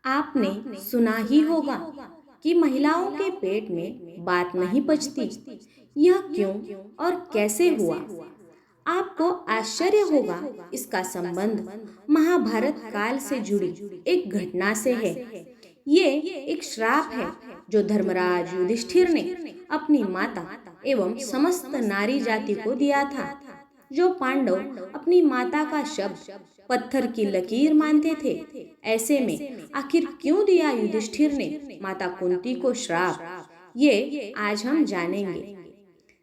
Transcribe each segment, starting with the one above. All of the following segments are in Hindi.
आपने सुना ही होगा कि महिलाओं के पेट में बात नहीं पचती। यह क्यों और कैसे हुआ? आपको आश्चर्य होगा। इसका संबंध महाभारत काल से जुड़ी एक घटना से है। ये एक श्राप है जो धर्मराज युधिष्ठिर ने अपनी माता एवं समस्त नारी जाति को दिया था। जो पांडव अपनी माता का शब्द पत्थर की लकीर मानते थे, ऐसे में आखिर क्यों दिया युधिष्ठिर ने माता कुंती को श्राप? ये आज हम जानेंगे।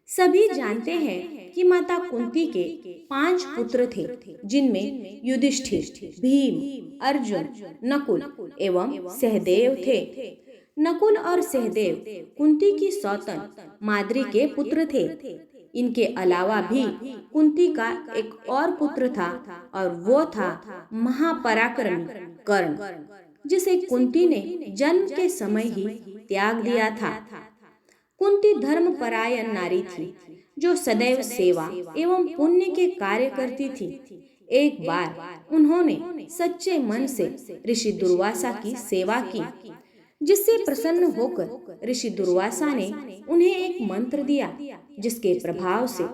सभी जानते हैं कि माता कुंती के 5 पुत्र थे, जिनमें युधिष्ठिर, भीम, अर्जुन, नकुल एवं सहदेव थे। नकुल और सहदेव कुंती की सौतन माद्री के पुत्र थे। इनके अलावा भी कुंती का एक और पुत्र था और वो था महापराक्रमी कर्ण, जिसे कुंती ने जन्म के समय ही त्याग दिया था। कुंती धर्मपरायण नारी थी जो सदैव सेवा एवं पुण्य के कार्य करती थी। एक बार उन्होंने सच्चे मन से ऋषि दुर्वासा की सेवा की, जिससे प्रसन्न होकर ऋषि दुर्वासा ने उन्हें एक मंत्र दिया, जिसके प्रभाव से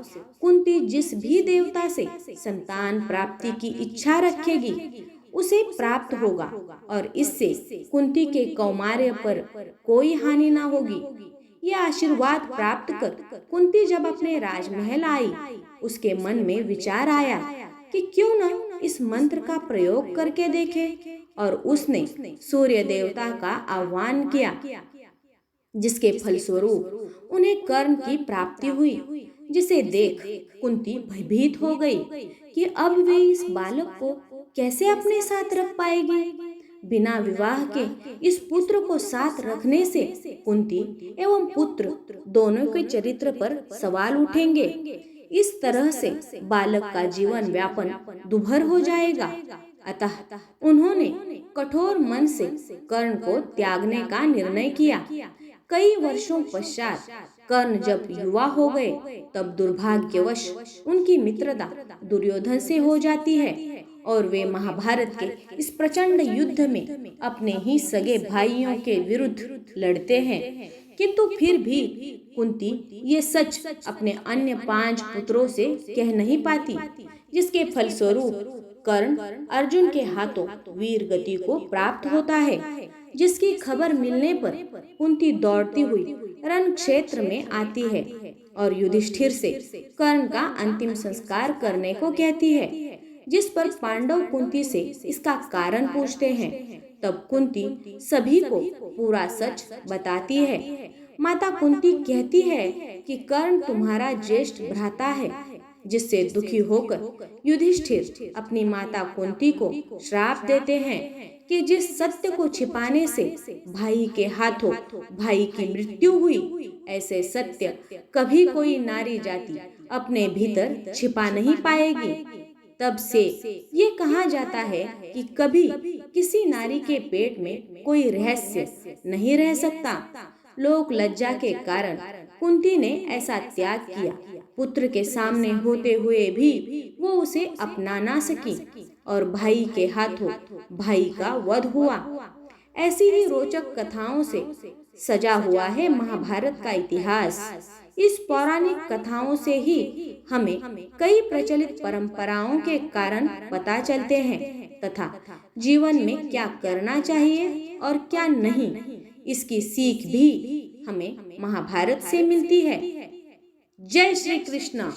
कुंती जिस भी देवता से संतान प्राप्ति की इच्छा रखेगी उसे प्राप्त होगा और इससे कुंती के कौमार्य पर कोई हानि न होगी। यह आशीर्वाद प्राप्त कर कुंती जब अपने राजमहल आई, उसके मन में विचार आया कि क्यों न इस मंत्र का प्रयोग करके देखे, और उसने सूर्य देवता का आह्वान किया, जिसके फलस्वरूप उन्हें कर्ण की प्राप्ति हुई। जिसे देख कुंती भयभीत हो गई कि अब वे इस बालक को कैसे अपने साथ रख पाएगी। बिना विवाह के इस पुत्र को साथ रखने से कुंती एवं पुत्र दोनों के चरित्र पर सवाल उठेंगे। इस तरह से बालक का जीवन व्यापन दुभर हो जाएगा। अतः उन्होंने कठोर मन से कर्ण को त्यागने का निर्णय किया। कई वर्षों पश्चात कर्ण जब युवा हो गए, तब दुर्भाग्यवश उनकी मित्रता दुर्योधन से हो जाती है और वे महाभारत के इस प्रचंड युद्ध में अपने ही सगे भाइयों के विरुद्ध लड़ते हैं। किंतु फिर भी कुंती ये सच अपने अन्य 5 पुत्रों से कह नहीं पाती, जिसके फलस्वरूप कर्ण अर्जुन के हाथों वीर गति को प्राप्त होता है, जिसकी खबर मिलने पर कुंती दौड़ती हुई रण क्षेत्र में आती है और युधिष्ठिर से कर्ण का अंतिम संस्कार करने को कहती है। जिस पर पांडव कुंती से इसका कारण पूछते हैं, तब कुंती सभी को पूरा सच बताती है। माता कुंती कहती है कि कर्ण तुम्हारा ज्येष्ठ भ्राता है, जिससे दुखी होकर युधिष्ठिर अपनी माता कुंती को श्राप देते हैं कि जिस सत्य को छिपाने से भाई के हाथों भाई की मृत्यु हुई, ऐसे सत्य कभी कोई नारी जाति अपने भीतर छिपा नहीं पाएगी। तब से ये कहा जाता है कि कभी किसी नारी के पेट में कोई रहस्य नहीं रह सकता। लोक लज्जा के कारण कुंती ने ऐसा त्याग किया। पुत्र के सामने होते हुए भी वो उसे अपना ना सकी और भाई के हाथों भाई का वध हुआ। ऐसी ही रोचक कथाओं से सजा हुआ है महाभारत का इतिहास। इस पौराणिक कथाओं से ही हमें कई प्रचलित परंपराओं के कारण पता चलते हैं तथा जीवन में क्या करना चाहिए और क्या नहीं, इसकी सीख भी हमें महाभारत से मिलती है। जय श्री कृष्ण।